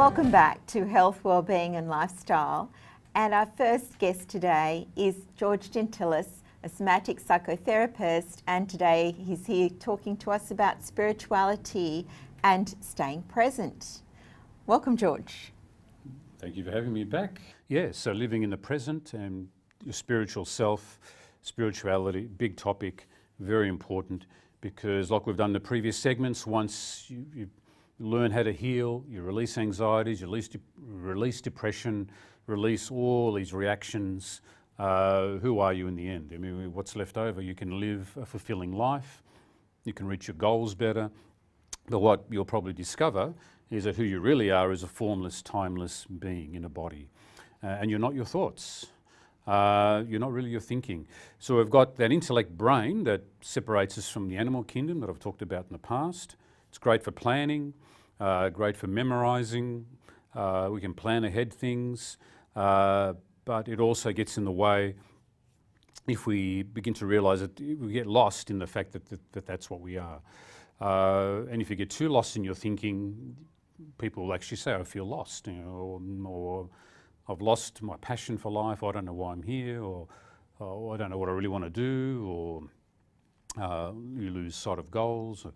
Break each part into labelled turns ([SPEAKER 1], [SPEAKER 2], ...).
[SPEAKER 1] Welcome back to Health, Wellbeing and Lifestyle. And our first guest today is George Gentilis, a somatic psychotherapist, and today he's here talking to us about spirituality and staying present. Welcome, George.
[SPEAKER 2] Thank you for having me back. Yeah, so living in the present and your spiritual self, spirituality, big topic, very important, because like we've done in the previous segments, once you learn how to heal, you release anxieties, you release depression, release all these reactions, who are you in the end? I mean, what's left over? You can live a fulfilling life, you can reach your goals better, but what you'll probably discover is that who you really are is a formless, timeless being in a body. And you're not your thoughts. You're not really your thinking. So we've got that intellect brain that separates us from the animal kingdom that I've talked about in the past. It's great for planning, great for memorizing. We can plan ahead things, but it also gets in the way if we begin to realise that we get lost in the fact that that's what we are. And if you get too lost in your thinking, people will actually say, I feel lost, or I've lost my passion for life, I don't know why I'm here, or I don't know what I really want to do, or you lose sight of goals.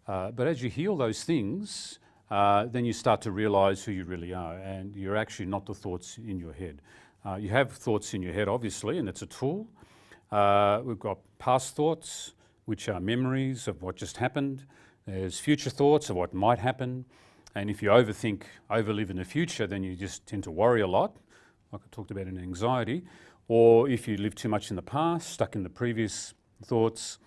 [SPEAKER 2] But as you heal those things, then you start to realise who you really are, and you're actually not the thoughts in your head. You have thoughts in your head, obviously, and it's a tool. We've got past thoughts, which are memories of what just happened. There's future thoughts of what might happen. And if you overlive in the future, then you just tend to worry a lot, like I talked about in anxiety. Or if you live too much in the past, stuck in the previous thoughts,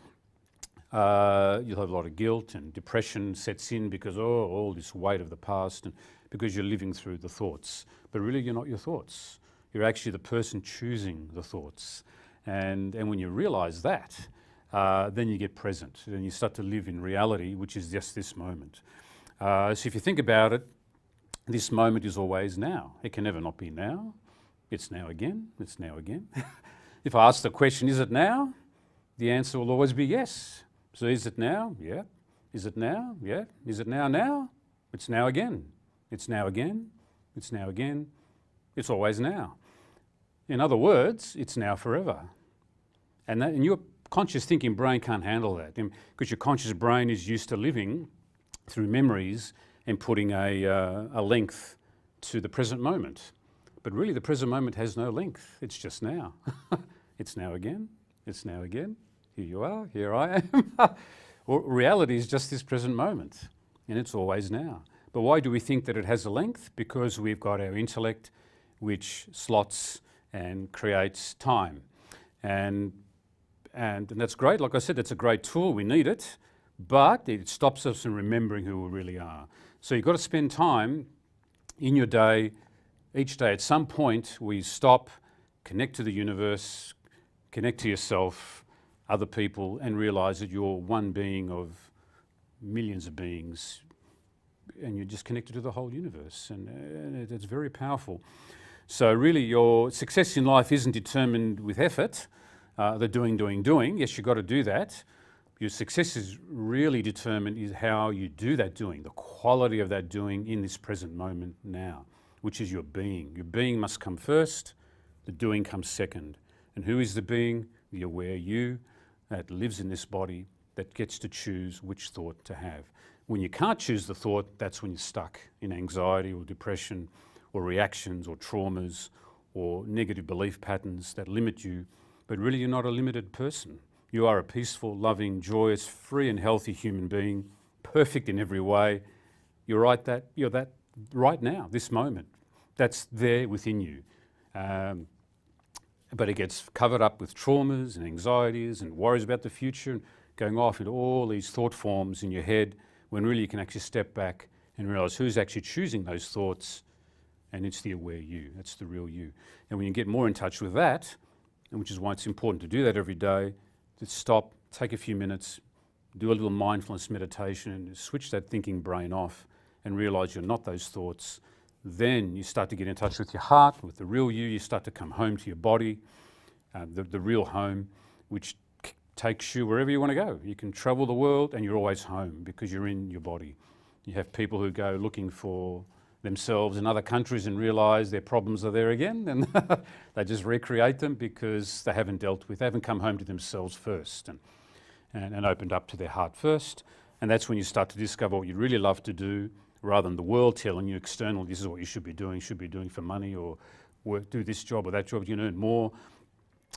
[SPEAKER 2] you'll have a lot of guilt, and depression sets in because, all this weight of the past, and because you're living through the thoughts. But really, you're not your thoughts. You're actually the person choosing the thoughts. And when you realise that, then you get present, and you start to live in reality, which is just this moment. So if you think about it, this moment is always now. It can never not be now. It's now again, it's now again. If I ask the question, is it now? The answer will always be yes. So is it now? Yeah. Is it now? Yeah. Is it now? It's now again. It's now again. It's now again. It's always now. In other words, it's now forever. And your conscious thinking brain can't handle that, because your conscious brain is used to living through memories and putting a length to the present moment. But really the present moment has no length, it's just now. It's now again, it's now again, here you are, here I am. Reality is just this present moment, and it's always now. But why do we think that it has a length? Because we've got our intellect which slots and creates time. And that's great, like I said, it's a great tool, we need it, but it stops us from remembering who we really are. So you've got to spend time in your day, each day at some point where you stop, connect to the universe, connect to yourself, other people, and realise that you're one being of millions of beings, and you're just connected to the whole universe, and it's very powerful. So really your success in life isn't determined with effort, the doing. Yes, you've got to do that. Your success is really determined is how you do that doing, the quality of that doing in this present moment now, which is your being. Your being must come first, the doing comes second. And who is the being? The aware you that lives in this body, that gets to choose which thought to have. When you can't choose the thought, that's when you're stuck in anxiety or depression or reactions or traumas or negative belief patterns that limit you. But really you're not a limited person. You are a peaceful, loving, joyous, free and healthy human being, perfect in every way. You're that right now, this moment. That's there within you. But it gets covered up with traumas and anxieties and worries about the future, and going off into all these thought forms in your head, when really you can actually step back and realise who's actually choosing those thoughts, and it's the aware you, that's the real you. And when you get more in touch with that, and which is why it's important to do that every day, to stop, take a few minutes, do a little mindfulness meditation, and switch that thinking brain off and realise you're not those thoughts. Then you start to get in touch with your heart, with the real you start to come home to your body, the real home, which takes you wherever you want to go. You can travel the world and you're always home because you're in your body. You have people who go looking for themselves in other countries and realise their problems are there again, and they just recreate them because they haven't come home to themselves first and opened up to their heart first. And that's when you start to discover what you really love to do, rather than the world telling you external, this is what you should be doing for money, or do this job or that job, you can earn more.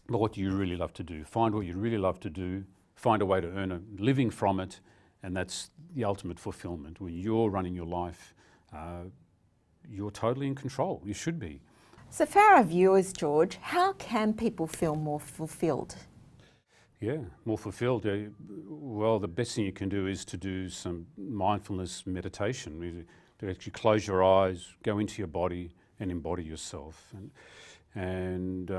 [SPEAKER 2] But what do you really love to do? Find what you really love to do, find a way to earn a living from it, and that's the ultimate fulfillment. When you're running your life, you're totally in control. You should be.
[SPEAKER 1] So for our viewers, George, how can people feel more fulfilled?
[SPEAKER 2] Yeah, more fulfilled. Well, the best thing you can do is to do some mindfulness meditation, to actually close your eyes, go into your body and embody yourself. And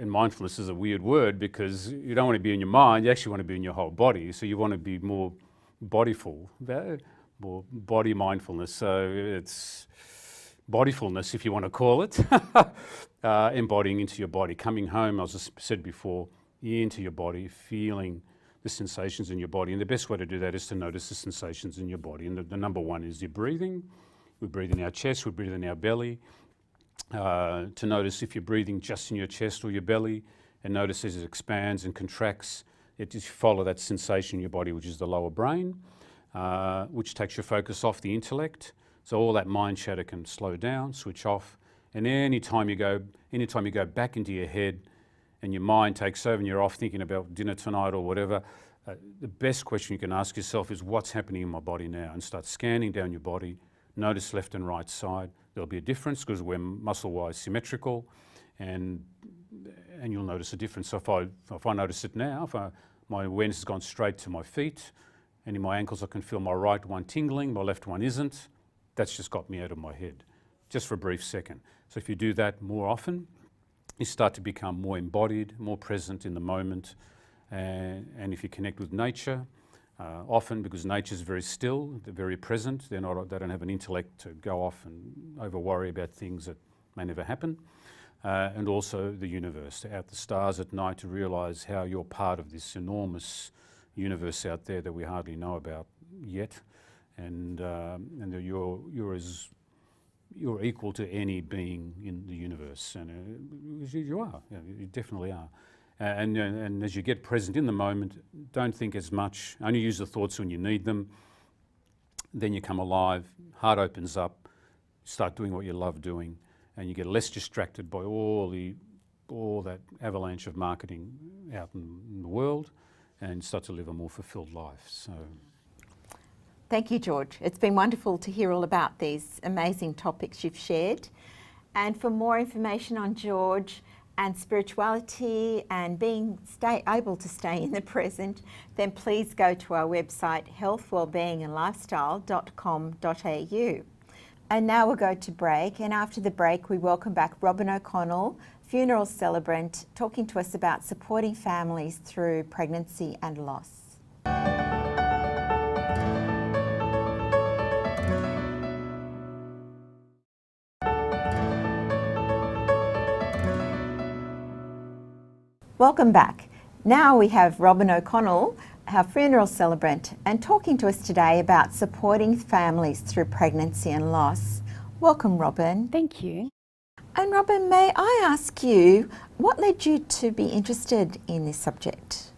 [SPEAKER 2] mindfulness is a weird word because you don't want to be in your mind, you actually want to be in your whole body. So you want to be more bodyful, more body mindfulness. So it's bodyfulness, if you want to call it, embodying into your body, coming home, as I said before, into your body, feeling the sensations in your body. And the best way to do that is to notice the sensations in your body. And the number one is your breathing. We breathe in our chest, we breathe in our belly. To notice if you're breathing just in your chest or your belly, and notice as it expands and contracts, it just follow that sensation in your body, which is the lower brain, which takes your focus off the intellect. So all that mind chatter can slow down, switch off. And anytime you go back into your head and your mind takes over and you're off thinking about dinner tonight or whatever, the best question you can ask yourself is, what's happening in my body now? And start scanning down your body. Notice left and right side. There'll be a difference because we're muscle-wise symmetrical, and you'll notice a difference. So if I notice it now, my awareness has gone straight to my feet, and in my ankles I can feel my right one tingling, my left one isn't. That's just got me out of my head, just for a brief second. So if you do that more often, you start to become more embodied, more present in the moment, and if you connect with nature, often because nature's very still, they're very present, they don't have an intellect to go off and over worry about things that may never happen, and also the universe, out the stars at night to realise how you're part of this enormous universe out there that we hardly know about yet, and that you're equal to any being in the universe, and you are, you definitely are. And as you get present in the moment, don't think as much, only use the thoughts when you need them. Then you come alive, heart opens up, start doing what you love doing, and you get less distracted by all that avalanche of marketing out in the world, and start to live a more fulfilled life. So,
[SPEAKER 1] thank you, George. It's been wonderful to hear all about these amazing topics you've shared. And for more information on George and spirituality and able to stay in the present, then please go to our website healthwellbeingandlifestyle.com.au. And now we'll go to break, and after the break we welcome back Robin O'Connell, funeral celebrant, talking to us about supporting families through pregnancy and loss. Welcome back. Now we have Robin O'Connell, our funeral celebrant, and talking to us today about supporting families through pregnancy and loss. Welcome, Robin.
[SPEAKER 3] Thank you.
[SPEAKER 1] And Robin, may I ask you, what led you to be interested in this subject?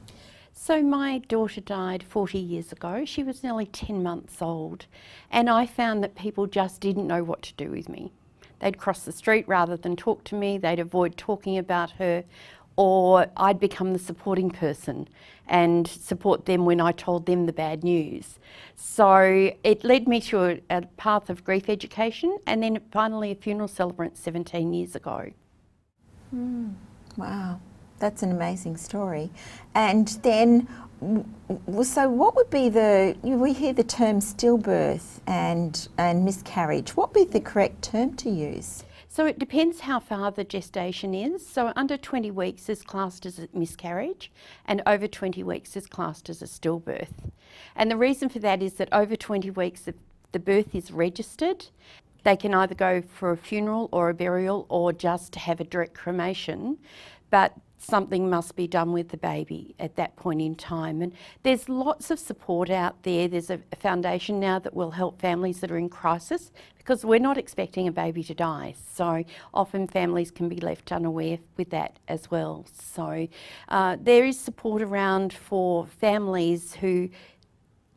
[SPEAKER 3] So my daughter died 40 years ago. She was nearly 10 months old, and I found that people just didn't know what to do with me. They'd cross the street rather than talk to me. They'd avoid talking about her, or I'd become the supporting person and support them when I told them the bad news. So it led me to a path of grief education, and then finally a funeral celebrant 17 years ago.
[SPEAKER 1] Wow, that's an amazing story. And then, so what would be we hear the term stillbirth and miscarriage. What would be the correct term to use?
[SPEAKER 3] So it depends how far the gestation is. So under 20 weeks is classed as a miscarriage, and over 20 weeks is classed as a stillbirth. And the reason for that is that over 20 weeks the birth is registered. They can either go for a funeral or a burial or just have a direct cremation. But something must be done with the baby at that point in time. And there's lots of support out there. There's a foundation now that will help families that are in crisis, because we're not expecting a baby to die. So often families can be left unaware with that as well. So there is support around for families who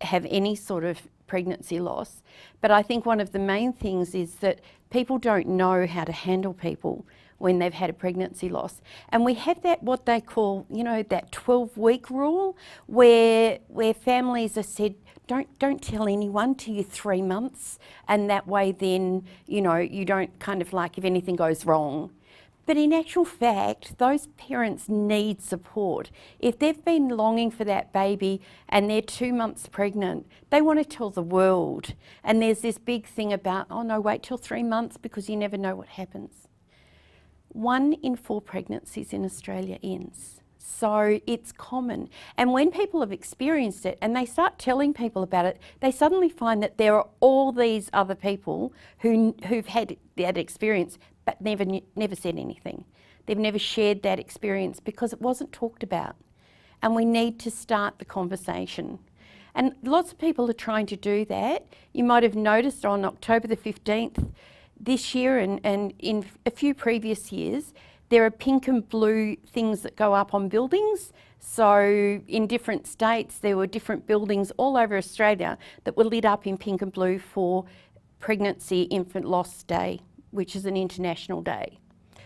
[SPEAKER 3] have any sort of pregnancy loss. But I think one of the main things is that people don't know how to handle people when they've had a pregnancy loss. And we have that, what they call, you know, that 12-week rule, where families are said, don't tell anyone till you're 3 months, and that way then, you know, you don't kind of like if anything goes wrong. But in actual fact, those parents need support. If they've been longing for that baby and they're 2 months pregnant, they want to tell the world. And there's this big thing about, oh no, wait till 3 months because you never know what happens. 1 in 4 pregnancies in Australia ends. So it's common. And when people have experienced it and they start telling people about it, they suddenly find that there are all these other people who've had that experience but never said anything. They've never shared that experience because it wasn't talked about. And we need to start the conversation. And lots of people are trying to do that. You might have noticed on October the 15th, this year and in a few previous years, there are pink and blue things that go up on buildings. So in different states, there were different buildings all over Australia that were lit up in pink and blue for Pregnancy Infant Loss Day, which is an international day.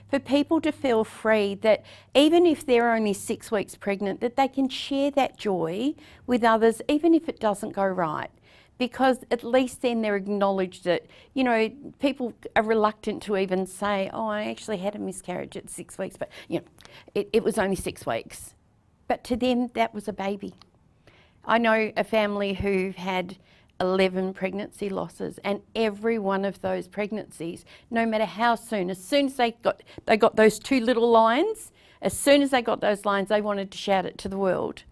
[SPEAKER 3] For people to feel free that even if they're only 6 weeks pregnant, that they can share that joy with others, even if it doesn't go right. Because at least then they're acknowledged that, you know, people are reluctant to even say, oh, I actually had a miscarriage at 6 weeks, but, you know, it was only 6 weeks. But to them, that was a baby. I know a family who had 11 pregnancy losses, and every one of those pregnancies, no matter how soon, as soon as they got those 2 little lines, as soon as they got those lines, they wanted to shout it to the world,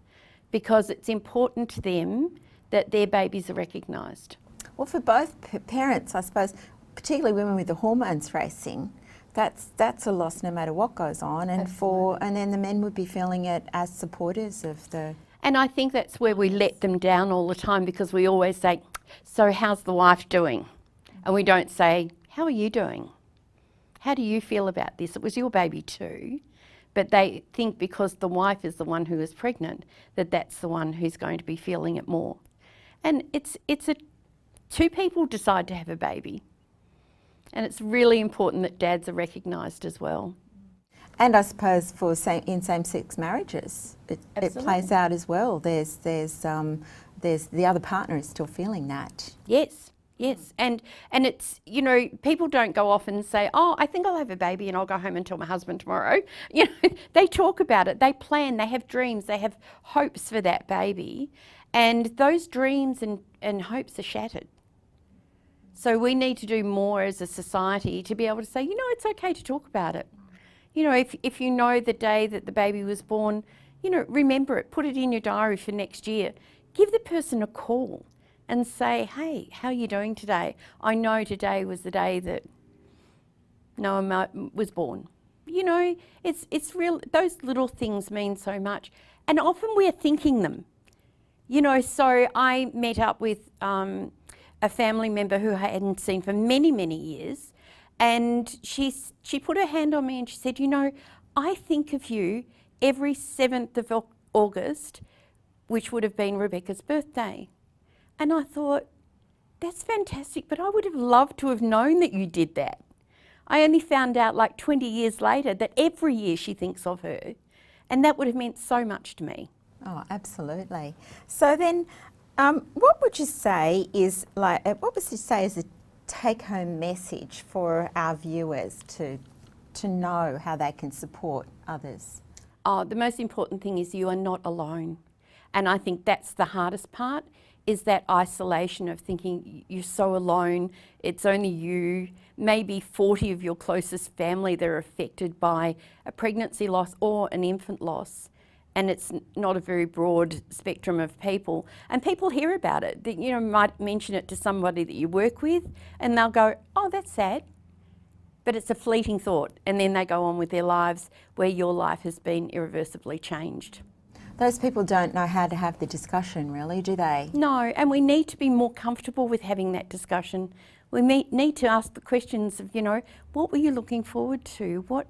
[SPEAKER 3] because it's important to them that their babies are recognised.
[SPEAKER 1] Well, for both parents, I suppose, particularly women with the hormones racing, that's a loss no matter what goes on, and and then the men would be feeling it as supporters of the.
[SPEAKER 3] And I think that's where we let them down all the time, because we always say, so how's the wife doing? And we don't say, how are you doing? How do you feel about this? It was your baby too. But they think because the wife is the one who is pregnant, that that's the one who's going to be feeling it more. And it's 2 people decide to have a baby. And it's really important that dads are recognised as well.
[SPEAKER 1] And I suppose for in same-sex marriages, it plays out as well. There's the other partner is still feeling that.
[SPEAKER 3] Yes. And it's, you know, people don't go off and say, oh, I think I'll have a baby and I'll go home and tell my husband tomorrow. You know, they talk about it, they plan, they have dreams, they have hopes for that baby. And those dreams and hopes are shattered. So we need to do more as a society to be able to say, you know, it's okay to talk about it. You know, if you know the day that the baby was born, you know, remember it, put it in your diary for next year. Give the person a call and say, hey, how are you doing today? I know today was the day that Noah was born. You know, it's real, those little things mean so much. And often we're thinking them. You know, so I met up with a family member who I hadn't seen for many, many years. And she put her hand on me and she said, you know, I think of you every 7th of August, which would have been Rebecca's birthday. And I thought, that's fantastic, but I would have loved to have known that you did that. I only found out like 20 years later that every year she thinks of her, and that would have meant so much to me.
[SPEAKER 1] Oh, absolutely. So then, what would you say is a take-home message for our viewers to know how they can support others?
[SPEAKER 3] Oh, the most important thing is you are not alone. And I think that's the hardest part, is that isolation of thinking you're so alone, it's only you, maybe 40 of your closest family that are affected by a pregnancy loss or an infant loss. And it's not a very broad spectrum of people. And people hear about it. You know, might mention it to somebody that you work with and they'll go, oh, that's sad. But it's a fleeting thought, and then they go on with their lives where your life has been irreversibly changed.
[SPEAKER 1] Those people don't know how to have the discussion, really, do they?
[SPEAKER 3] No, and we need to be more comfortable with having that discussion. We need to ask the questions of, what were you looking forward to? What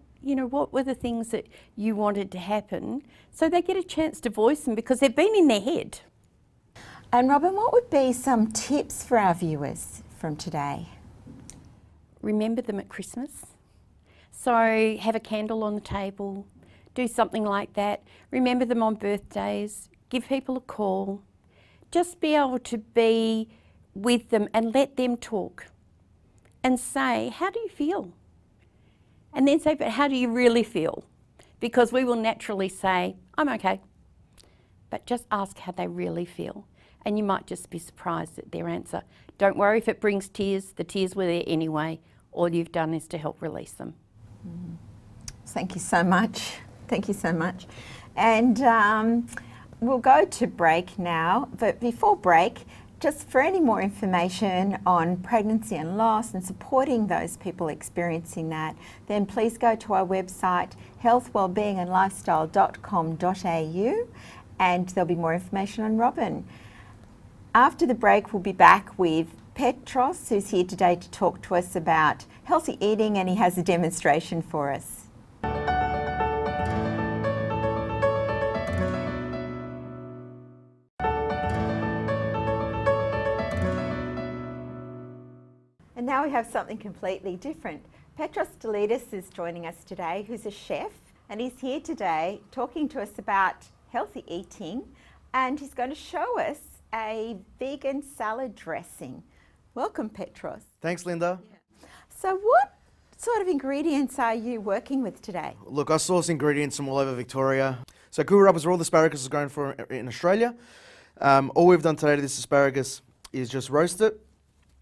[SPEAKER 3] were the things that you wanted to happen? So they get a chance to voice them because they've been in their head.
[SPEAKER 1] And Robin, what would be some tips for our viewers from today?
[SPEAKER 3] Remember them at Christmas. So have a candle on the table, do something like that. Remember them on birthdays, give people a call. Just be able to be with them and let them talk and say, how do you feel? And then say, but how do you really feel? Because we will naturally say, I'm okay. But just ask how they really feel. And you might just be surprised at their answer. Don't worry if it brings tears. The tears were there anyway. All you've done is to help release them.
[SPEAKER 1] Thank you so much. Thank you so much. And we'll go to break now. But before break, just for any more information on pregnancy and loss and supporting those people experiencing that, then please go to our website, healthwellbeingandlifestyle.com.au, and there'll be more information on Robin. After the break, we'll be back with Petros, who's here today to talk to us about healthy eating, and he has a demonstration for us. And now we have something completely different. Petros Delitis is joining us today, who's a chef, and he's here today talking to us about healthy eating, and he's going to show us a vegan salad dressing. Welcome, Petros.
[SPEAKER 4] Thanks, Linda.
[SPEAKER 1] Yeah. So what sort of ingredients are you working with today?
[SPEAKER 4] Look, I source ingredients from all over Victoria. So Coolrup is where all the asparagus is grown for in Australia. All we've done today to this asparagus is just roast it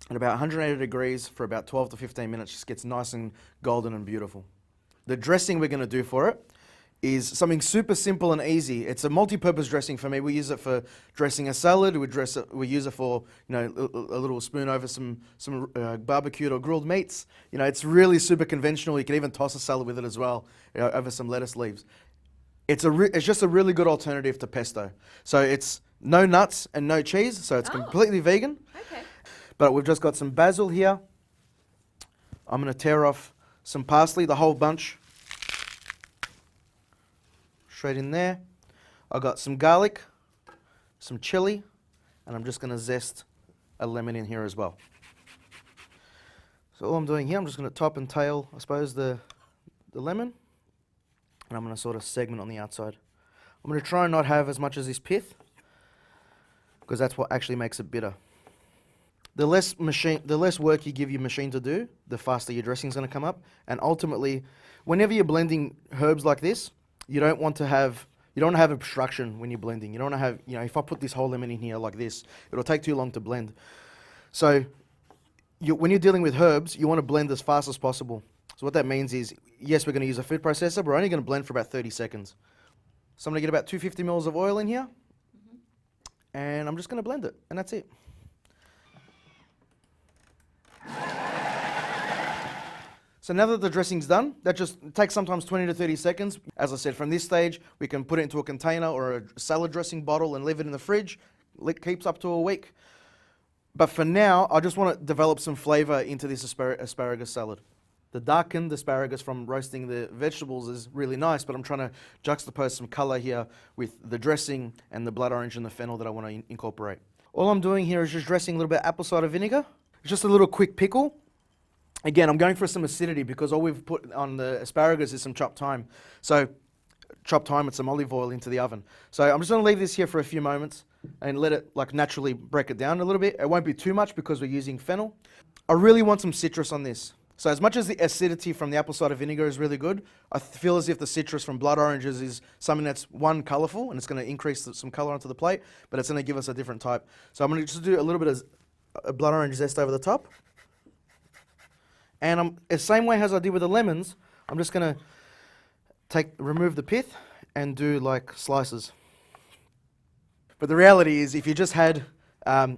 [SPEAKER 4] at about 180 degrees for about 12 to 15 minutes. Just gets nice and golden and beautiful. The dressing we're going to do for it is something super simple and easy. It's a multi-purpose dressing for me. We use it for dressing a salad. We use it for a little spoon over some barbecued or grilled meats. It's really super conventional. You can even toss a salad with it as well over some lettuce leaves. It's just a really good alternative to pesto. So it's no nuts and no cheese. So it's completely vegan.
[SPEAKER 1] Okay.
[SPEAKER 4] But we've just got some basil here. I'm going to tear off some parsley, the whole bunch. Straight in there. I've got some garlic, some chili, and I'm just going to zest a lemon in here as well. So all I'm doing here, I'm just going to top and tail, I suppose, the lemon, and I'm going to sort of segment on the outside. I'm going to try and not have as much as this pith, because that's what actually makes it bitter. The less work you give your machine to do, the faster your dressing is going to come up, and ultimately, whenever you're blending herbs like this, you don't want to have obstruction when you're blending. You don't want to have, if I put this whole lemon in here like this, it'll take too long to blend. So when you're dealing with herbs, you want to blend as fast as possible. So what that means is, yes, we're going to use a food processor, but we're only going to blend for about 30 seconds. So I'm going to get about 250 mils of oil in here, and I'm just going to blend it, and that's it. So now that the dressing's done, that just takes sometimes 20 to 30 seconds. As I said, from this stage, we can put it into a container or a salad dressing bottle and leave it in the fridge. It keeps up to a week. But for now, I just want to develop some flavour into this asparagus salad. The darkened asparagus from roasting the vegetables is really nice, but I'm trying to juxtapose some colour here with the dressing and the blood orange and the fennel that I want to incorporate. All I'm doing here is just dressing a little bit of apple cider vinegar. It's just a little quick pickle. Again, I'm going for some acidity because all we've put on the asparagus is some chopped thyme. So chopped thyme and some olive oil into the oven. So I'm just going to leave this here for a few moments and let it naturally break it down a little bit. It won't be too much because we're using fennel. I really want some citrus on this. So as much as the acidity from the apple cider vinegar is really good, I feel as if the citrus from blood oranges is something that's, one, colourful, and it's going to increase some colour onto the plate, but it's going to give us a different type. So I'm going to just do a little bit of blood orange zest over the top. And the same way as I did with the lemons, I'm just going to remove the pith and do like slices. But the reality is, if you just had,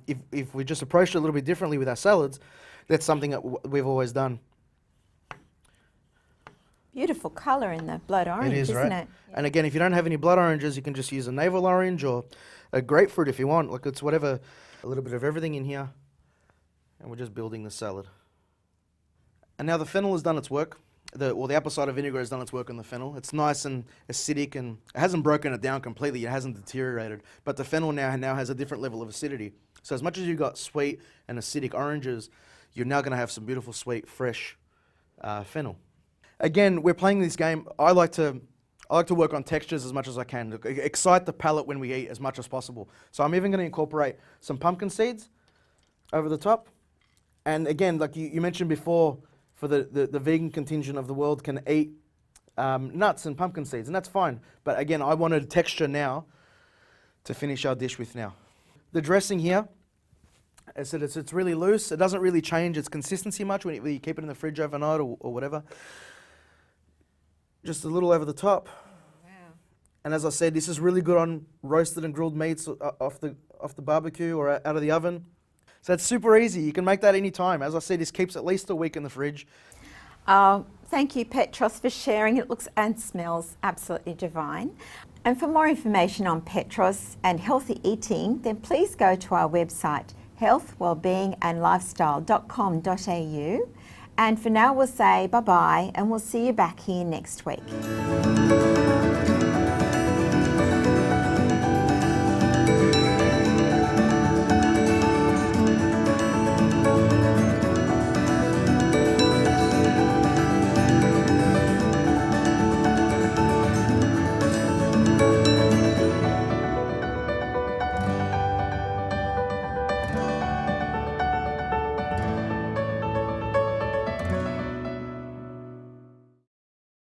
[SPEAKER 4] if we just approached it a little bit differently with our salads, that's something that we've always done.
[SPEAKER 1] Beautiful colour in the blood orange,
[SPEAKER 4] It is,
[SPEAKER 1] isn't
[SPEAKER 4] right?
[SPEAKER 1] it?
[SPEAKER 4] And again, if you don't have any blood oranges, you can just use a navel orange or a grapefruit if you want. Like, it's whatever, a little bit of everything in here. And we're just building the salad. And now the fennel has done its work. The apple cider vinegar has done its work on the fennel. It's nice and acidic, and it hasn't broken it down completely. It hasn't deteriorated. But the fennel now has a different level of acidity. So as much as you've got sweet and acidic oranges, you're now going to have some beautiful, sweet, fresh fennel. Again, we're playing this game. I like to work on textures as much as I can. Excite the palate when we eat as much as possible. So I'm even going to incorporate some pumpkin seeds over the top. And again, like you mentioned before, for the vegan contingent of the world can eat nuts and pumpkin seeds, and that's fine. But again, I wanted texture now to finish our dish with now. The dressing here, I said it's really loose. It doesn't really change its consistency much when you keep it in the fridge overnight or whatever. Just a little over the top.
[SPEAKER 1] Wow.
[SPEAKER 4] And as I said, this is really good on roasted and grilled meats off the barbecue or out of the oven. So it's super easy. You can make that any time. As I said, this keeps at least a week in the fridge.
[SPEAKER 1] Thank you, Petros, for sharing. It looks and smells absolutely divine. And for more information on Petros and healthy eating, then please go to our website, healthwellbeingandlifestyle.com.au. And for now, we'll say bye-bye, and we'll see you back here next week.